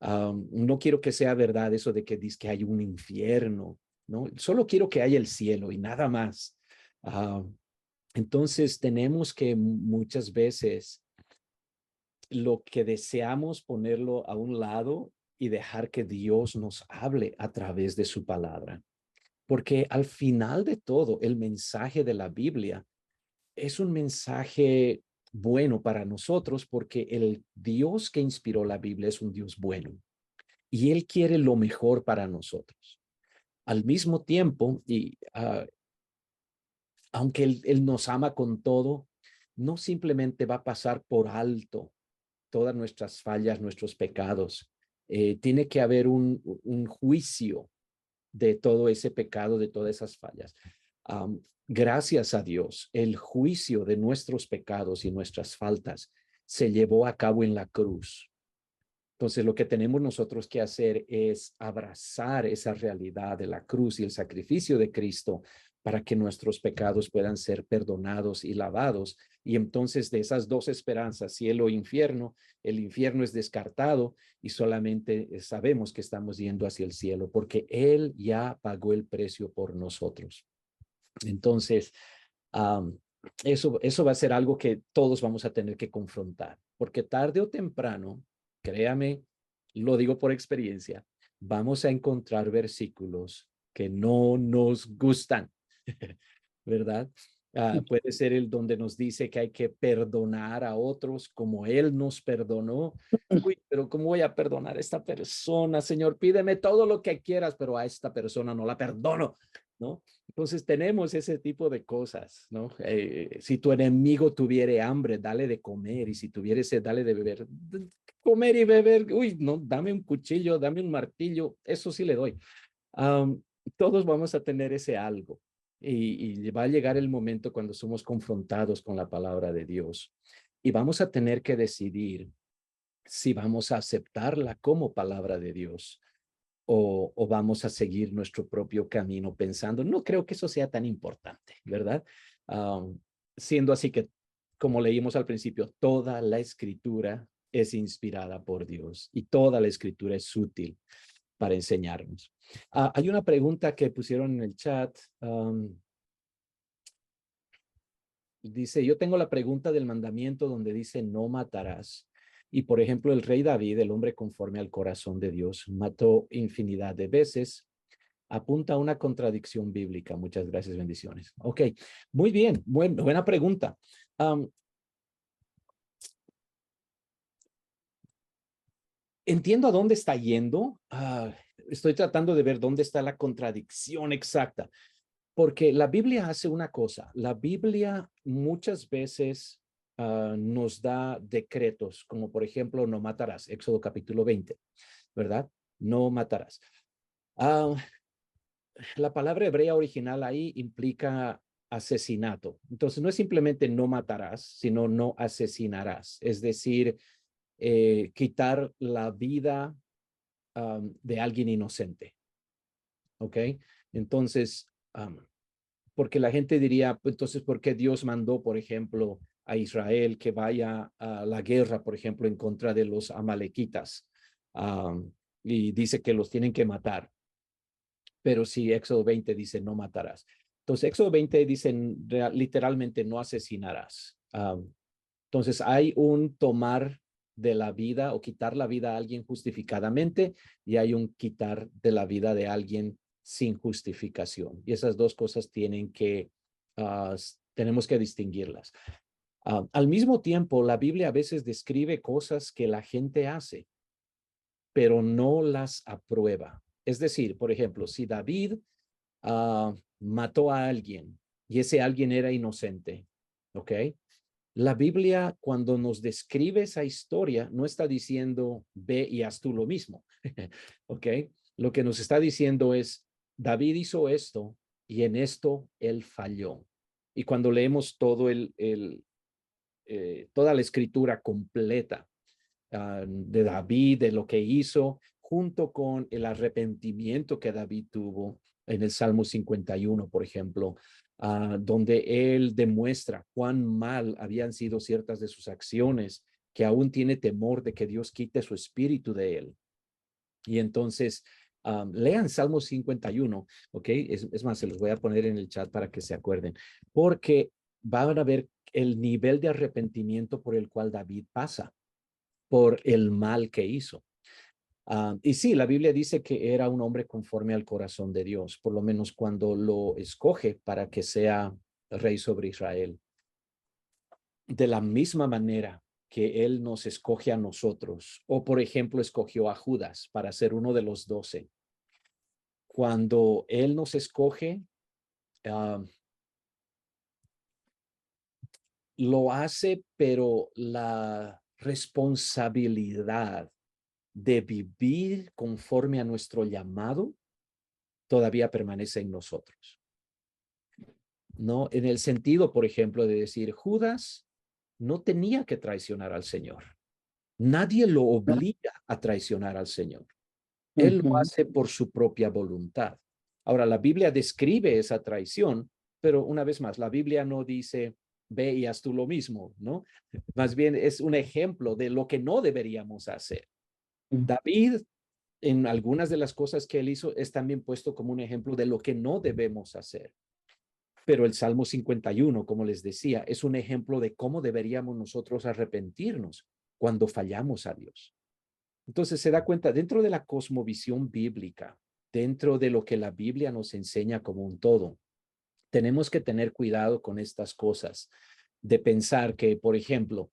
No quiero que sea verdad eso de que dice que hay un infierno, ¿no? Solo quiero que haya el cielo y nada más. Entonces tenemos que muchas veces lo que deseamos ponerlo a un lado y dejar que Dios nos hable a través de su palabra. Porque al final de todo, el mensaje de la Biblia es un mensaje bueno para nosotros porque el Dios que inspiró la Biblia es un Dios bueno y Él quiere lo mejor para nosotros. Al mismo tiempo, aunque él nos ama con todo, no simplemente va a pasar por alto todas nuestras fallas, nuestros pecados. Tiene que haber un juicio de todo ese pecado, de todas esas fallas. Gracias a Dios, el juicio de nuestros pecados y nuestras faltas se llevó a cabo en la cruz. Entonces, lo que tenemos nosotros que hacer es abrazar esa realidad de la cruz y el sacrificio de Cristo para que nuestros pecados puedan ser perdonados y lavados. Y entonces de esas dos esperanzas, cielo e infierno, el infierno es descartado y solamente sabemos que estamos yendo hacia el cielo porque Él ya pagó el precio por nosotros. Entonces, eso va a ser algo que todos vamos a tener que confrontar, porque tarde o temprano, créame, lo digo por experiencia, vamos a encontrar versículos que no nos gustan, ¿verdad? Puede ser el donde nos dice que hay que perdonar a otros como Él nos perdonó. Uy, pero ¿cómo voy a perdonar a esta persona, Señor? Pídeme todo lo que quieras, pero a esta persona no la perdono, ¿no? Entonces tenemos ese tipo de cosas, ¿no? Si tu enemigo tuviere hambre, dale de comer, y si tuviere sed, dale de beber. Comer y beber, uy, no, dame un cuchillo, dame un martillo, eso sí le doy. Um, todos vamos a tener ese algo y va a llegar el momento cuando somos confrontados con la palabra de Dios y vamos a tener que decidir si vamos a aceptarla como palabra de Dios o vamos a seguir nuestro propio camino pensando, no creo que eso sea tan importante, ¿verdad? Siendo así que, como leímos al principio, toda la escritura es inspirada por Dios y toda la escritura es útil para enseñarnos. Hay una pregunta que pusieron en el chat. Dice, yo tengo la pregunta del mandamiento donde dice no matarás. Y por ejemplo, el rey David, el hombre conforme al corazón de Dios, mató infinidad de veces. Apunta a una contradicción bíblica. Muchas gracias, bendiciones. Ok, muy bien, buena pregunta. Entiendo a dónde está yendo. Estoy tratando de ver dónde está la contradicción exacta. Porque la Biblia hace una cosa, la Biblia muchas veces nos da decretos, como por ejemplo, no matarás, Éxodo capítulo 20, ¿verdad? No matarás. Uh, la palabra hebrea original ahí implica asesinato. Entonces, no es simplemente no matarás, sino no asesinarás. Es decir, quitar la vida de alguien inocente. ¿Ok? Entonces, porque la gente diría, pues, entonces, ¿por qué Dios mandó, por ejemplo, a Israel que vaya a la guerra, por ejemplo, en contra de los amalequitas? Y dice que los tienen que matar. Pero si Éxodo 20 dice no matarás. Entonces, Éxodo 20 dice literalmente no asesinarás. Entonces, hay un tomar de la vida o quitar la vida a alguien justificadamente y hay un quitar de la vida de alguien sin justificación. Y esas dos cosas tenemos que distinguirlas. Al mismo tiempo, la Biblia a veces describe cosas que la gente hace, pero no las aprueba. Es decir, por ejemplo, si David mató a alguien y ese alguien era inocente, ¿ok? La Biblia, cuando nos describe esa historia, no está diciendo, ve y haz tú lo mismo, ¿ok? Lo que nos está diciendo es, David hizo esto y en esto él falló. Y cuando leemos toda la escritura completa de David, de lo que hizo, junto con el arrepentimiento que David tuvo en el Salmo 51, por ejemplo, donde él demuestra cuán mal habían sido ciertas de sus acciones, que aún tiene temor de que Dios quite su espíritu de él. Y entonces, lean Salmo 51, ¿ok? Es más, se los voy a poner en el chat para que se acuerden, porque van a ver el nivel de arrepentimiento por el cual David pasa por el mal que hizo. Y sí, la Biblia dice que era un hombre conforme al corazón de Dios, por lo menos cuando lo escoge para que sea rey sobre Israel. De la misma manera que Él nos escoge a nosotros, o por ejemplo escogió a Judas para ser uno de los 12. Cuando Él nos escoge, lo hace, pero la responsabilidad de vivir conforme a nuestro llamado todavía permanece en nosotros. ¿No? En el sentido, por ejemplo, de decir, Judas no tenía que traicionar al Señor. Nadie lo obliga a traicionar al Señor. Él lo hace por su propia voluntad. Ahora, la Biblia describe esa traición, pero una vez más, la Biblia no dice, ve y haz tú lo mismo, ¿no? Más bien es un ejemplo de lo que no deberíamos hacer. David, en algunas de las cosas que él hizo, es también puesto como un ejemplo de lo que no debemos hacer. Pero el Salmo 51, como les decía, es un ejemplo de cómo deberíamos nosotros arrepentirnos cuando fallamos a Dios. Entonces se da cuenta, dentro de la cosmovisión bíblica, dentro de lo que la Biblia nos enseña como un todo, tenemos que tener cuidado con estas cosas, de pensar que, por ejemplo,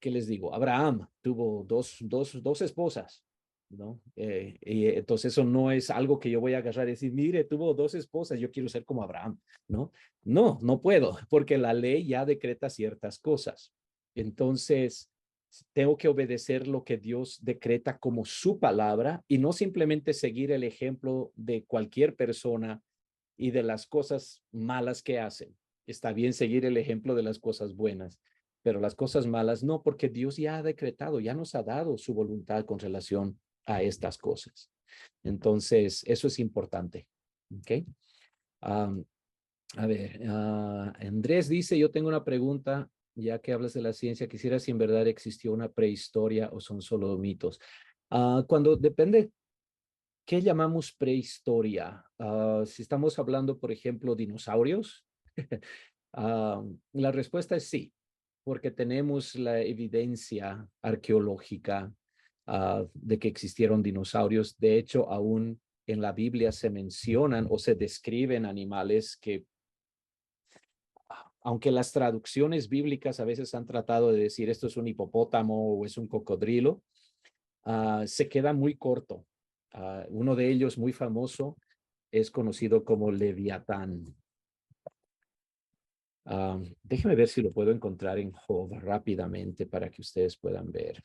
¿qué les digo? Abraham tuvo dos esposas, ¿no? Y entonces eso no es algo que yo voy a agarrar y decir, mire, tuvo dos esposas, yo quiero ser como Abraham, ¿no? No, no puedo, porque la ley ya decreta ciertas cosas. Entonces, tengo que obedecer lo que Dios decreta como su palabra y no simplemente seguir el ejemplo de cualquier persona y de las cosas malas que hacen. Está bien seguir el ejemplo de las cosas buenas, pero las cosas malas no, porque Dios ya ha decretado, ya nos ha dado su voluntad con relación a estas cosas. Entonces, eso es importante. ¿Ok? Um, a ver, Andrés dice, yo tengo una pregunta, ya que hablas de la ciencia, quisiera si en verdad existió una prehistoria o son solo mitos. Cuando depende, ¿qué llamamos prehistoria? Si estamos hablando, por ejemplo, dinosaurios, la respuesta es sí, porque tenemos la evidencia arqueológica de que existieron dinosaurios. De hecho, aún en la Biblia se mencionan o se describen animales que, aunque las traducciones bíblicas a veces han tratado de decir esto es un hipopótamo o es un cocodrilo, se queda muy corto. Uno de ellos muy famoso es conocido como Leviatán. Déjeme ver si lo puedo encontrar en Job rápidamente para que ustedes puedan ver.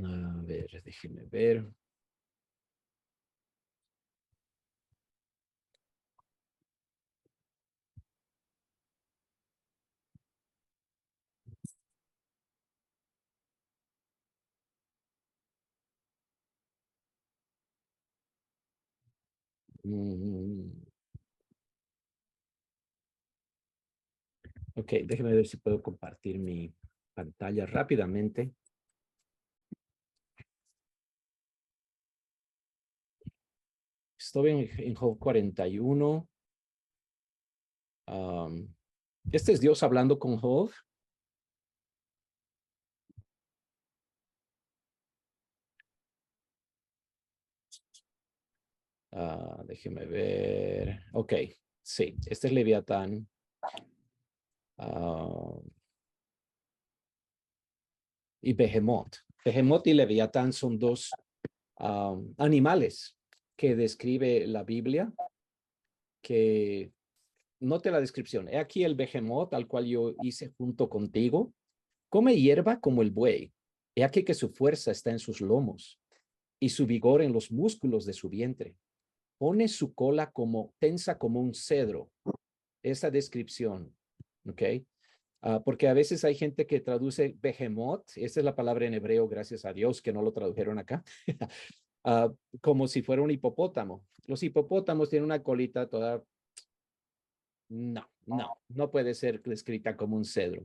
A ver, déjeme ver. Mm, ok, déjeme ver si puedo compartir mi pantalla rápidamente. Estoy en Job 41. Este es Dios hablando con Job. Déjeme ver. Ok, sí, este es Leviatán. Ah, y Behemoth. Behemoth y Leviatán son dos animales que describe la Biblia, que note la descripción. He aquí el Behemoth al cual yo hice junto contigo. Come hierba como el buey. He aquí que su fuerza está en sus lomos y su vigor en los músculos de su vientre. Pone su cola como tensa como un cedro. Esa descripción, ¿ok? Porque a veces hay gente que traduce behemoth, esa es la palabra en hebreo, gracias a Dios que no lo tradujeron acá, como si fuera un hipopótamo. Los hipopótamos tienen una colita toda, no puede ser descrita como un cedro.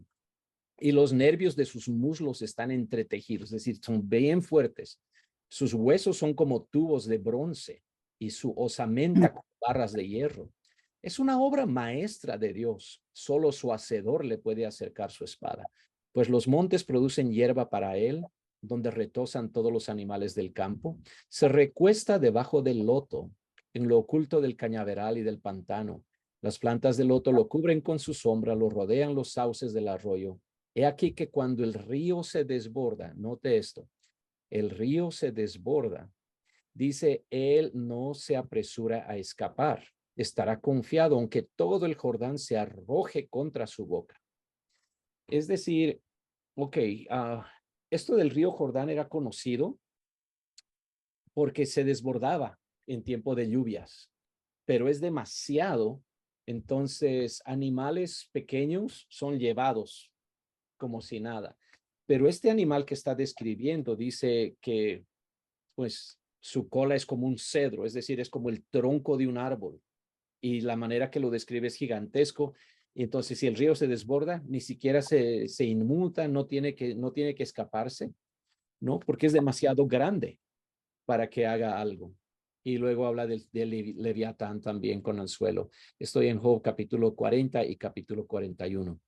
Y los nervios de sus muslos están entretejidos, es decir, son bien fuertes. Sus huesos son como tubos de bronce y su osamenta como barras de hierro. Es una obra maestra de Dios. Solo su hacedor le puede acercar su espada. Pues los montes producen hierba para él, donde retosan todos los animales del campo. Se recuesta debajo del loto, en lo oculto del cañaveral y del pantano. Las plantas del loto lo cubren con su sombra, lo rodean los sauces del arroyo. He aquí que cuando el río se desborda, note esto, el río se desborda, dice, él no se apresura a escapar, estará confiado aunque todo el Jordán se arroje contra su boca. Es decir, ok, esto del río Jordán era conocido porque se desbordaba en tiempo de lluvias, pero es demasiado, entonces animales pequeños son llevados como si nada. Pero este animal que está describiendo dice que, pues, su cola es como un cedro, es decir, es como el tronco de un árbol. Y la manera que lo describe es gigantesco. Y entonces, si el río se desborda, ni siquiera se inmuta, no tiene que escaparse, ¿no? Porque es demasiado grande para que haga algo. Y luego habla del Leviatán también con anzuelo. Estoy en Job capítulo 40 y capítulo 41.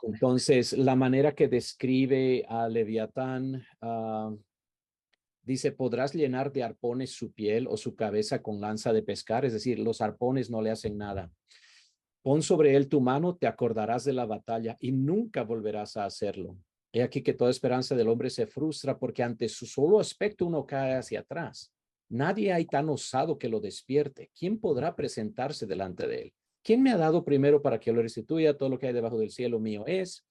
Entonces, la manera que describe a Leviatán, dice, podrás llenar de arpones su piel o su cabeza con lanza de pescar, es decir, los arpones no le hacen nada. Pon sobre él tu mano, te acordarás de la batalla y nunca volverás a hacerlo. He aquí que toda esperanza del hombre se frustra porque ante su solo aspecto uno cae hacia atrás. Nadie hay tan osado que lo despierte. ¿Quién podrá presentarse delante de él? ¿Quién me ha dado primero para que lo restituya? Todo lo que hay debajo del cielo mío es.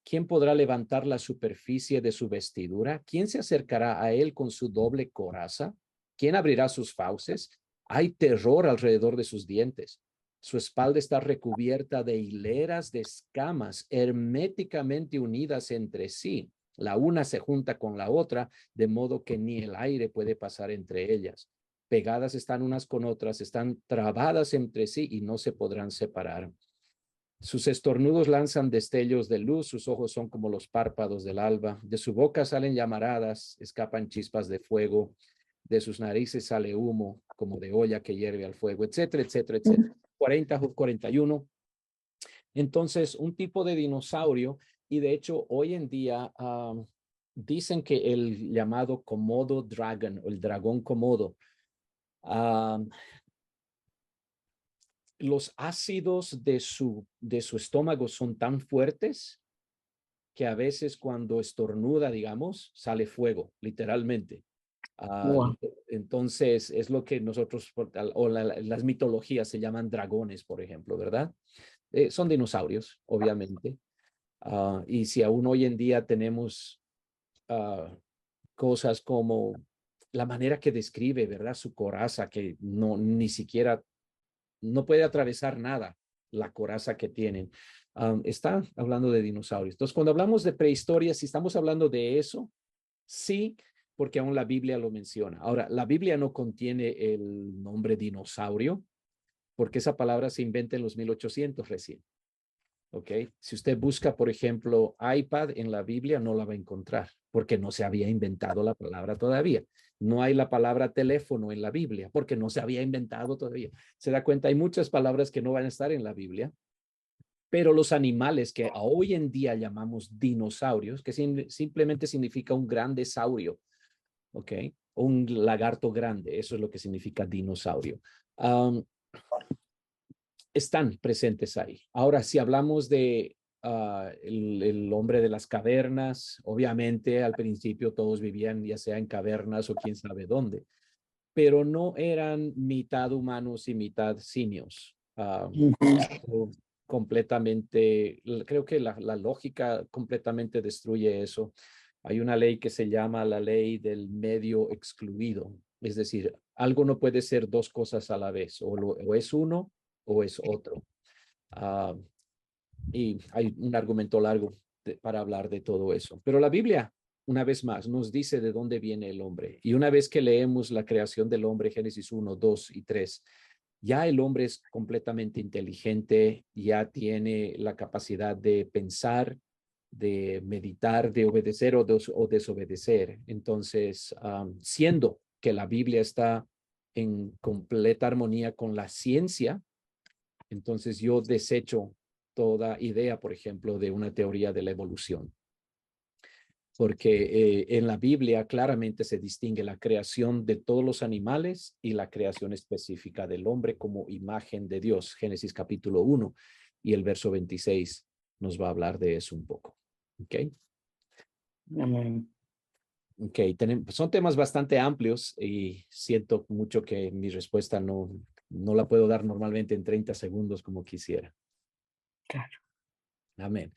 ¿Quién podrá levantar la superficie de su vestidura? ¿Quién se acercará a él con su doble coraza? ¿Quién abrirá sus fauces? Hay terror alrededor de sus dientes. Su espalda está recubierta de hileras de escamas herméticamente unidas entre sí. La una se junta con la otra, de modo que ni el aire puede pasar entre ellas. Pegadas están unas con otras, están trabadas entre sí y no se podrán separar. Sus estornudos lanzan destellos de luz, sus ojos son como los párpados del alba, de su boca salen llamaradas, escapan chispas de fuego, de sus narices sale humo como de olla que hierve al fuego, etcétera, etcétera, etcétera. 41. Entonces, un tipo de dinosaurio, y de hecho hoy en día dicen que el llamado Komodo Dragon o el dragón Komodo, los ácidos de su estómago son tan fuertes que a veces cuando estornuda, digamos, sale fuego, literalmente. Wow. Entonces, es lo que nosotros, o las mitologías se llaman dragones, por ejemplo, ¿verdad? Son dinosaurios, obviamente. Y si aún hoy en día tenemos cosas como la manera que describe, ¿verdad? Su coraza, que ni siquiera no puede atravesar nada, la coraza que tienen. Está hablando de dinosaurios. Entonces, cuando hablamos de prehistoria, si estamos hablando de eso, sí, porque aún la Biblia lo menciona. Ahora, la Biblia no contiene el nombre dinosaurio, porque esa palabra se inventa en los 1800 recién. ¿Ok? Si usted busca, por ejemplo, iPad en la Biblia, no la va a encontrar, porque no se había inventado la palabra todavía. No hay la palabra teléfono en la Biblia, porque no se había inventado todavía. Se da cuenta, hay muchas palabras que no van a estar en la Biblia, pero los animales que hoy en día llamamos dinosaurios, que simplemente significa un grande saurio, ¿ok? Un lagarto grande, eso es lo que significa dinosaurio. Están presentes ahí. Ahora, si hablamos de el hombre de las cavernas, obviamente al principio todos vivían ya sea en cavernas o quién sabe dónde, pero no eran mitad humanos y mitad simios. Ujú. Completamente, creo que la lógica completamente destruye eso. Hay una ley que se llama la ley del medio excluido, es decir, algo no puede ser dos cosas a la vez, o es uno o es otro. Uh, y hay un argumento largo para hablar de todo eso. Pero la Biblia, una vez más, nos dice de dónde viene el hombre. Y una vez que leemos la creación del hombre, Génesis 1, 2 y 3, ya el hombre es completamente inteligente, ya tiene la capacidad de pensar, de meditar, de obedecer o desobedecer. Entonces, siendo que la Biblia está en completa armonía con la ciencia, entonces yo desecho toda idea, por ejemplo, de una teoría de la evolución, porque en la Biblia claramente se distingue la creación de todos los animales y la creación específica del hombre como imagen de Dios. Génesis capítulo 1 y el verso 26 nos va a hablar de eso un poco. ¿Ok? Amén. Ok, son temas bastante amplios y siento mucho que mi respuesta no la puedo dar normalmente en 30 segundos como quisiera. Claro. Amén.